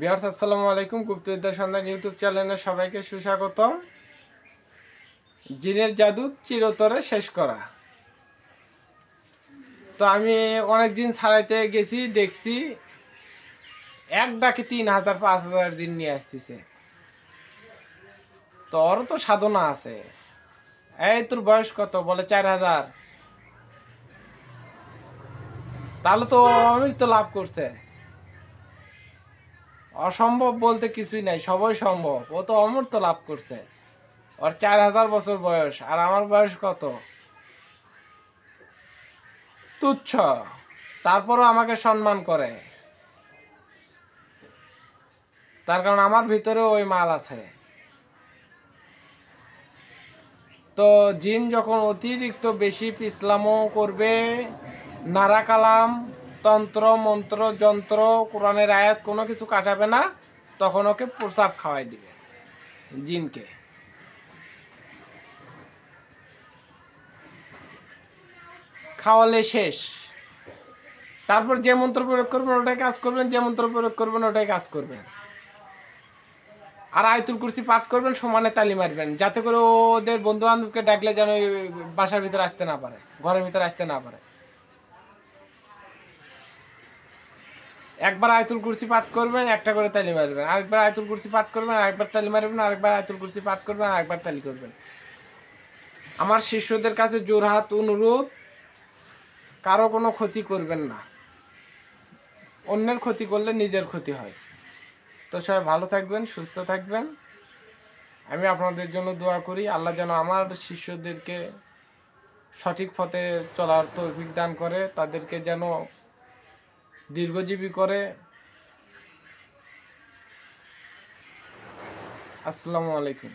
Viewers আসসালামু আলাইকুম। গুপ্তবিদ্যা সন্ধান ইউটিউব চ্যানেলে সবাইকে সুস্বাগতম। জিনের জাদু চিরতরে শেষ করা। তো আমি অনেক দিন ছাড়াইতে গেছি, দেখছি এক ডাকে 3000 5000 জিন নিয়ে আসতেছে। তো ওর তো সাধনা আছে। এই তোর বয়স কত? বলে 4000। তাহলে তো অমৃত লাভ করছে। অসম্ভব বলতে কিছুই নাই, সবই সম্ভব। ও তো অমৃত লাভ করছে। ওর 4000 বছর বয়স, আর আমার বয়স কত? তুচ্ছ। তারপরও আমাকে সম্মান করে, তার কারণ আমার ভিতরে ওই মাল আছে। তো জিন যখন অতিরিক্ত বেশি পিছলামো করবে, নারা কালাম, তন্ত্র মন্ত্র যন্ত্র কোরআনের আয়াত কোনো কিছু কাটাবে না, তখন ওকে প্রসাব খাওয়াই দিবে জিনকে। খাওয়ালে শেষ। তারপর যে মন্ত্র প্রয়োগ করবেন ওটাই কাজ করবেন, যে মন্ত্র প্রয়োগ করবেন ওটাই কাজ করবেন। আর আয়াতুল কুরসি পাঠ করবেন, সমানে তালি মারবেন, যাতে করে ওদের বন্ধু বান্ধবকে ডাকলে যেন বাসার ভিতরে আসতে না পারে, ঘরের ভিতরে আসতে না পারে। একবার আয়াতুল কুরসি পাঠ করবেন, একটা করে তালি মারবেন, আরেকবার আয়াতুল কুরসি পাঠ করবেন, আরেকবার তালি মারবেন, আরেকবার আয়াতুল কুরসি পাঠ করবেন, আরেকবার তালি করবেন। আমার শিষ্যদের কাছে জোরহাত অনুরোধ, কারো কোনো ক্ষতি করবেন না। অন্যের ক্ষতি করলে নিজের ক্ষতি হয়। তো সবাই ভালো থাকবেন, সুস্থ থাকবেন। আমি আপনাদের জন্য দোয়া করি, আল্লাহ যেন আমার শিষ্যদেরকে সঠিক পথে চলার তৌফিক দান করে, তাদেরকে যেন দীর্ঘজীবী করে। আসসালামু আলাইকুম।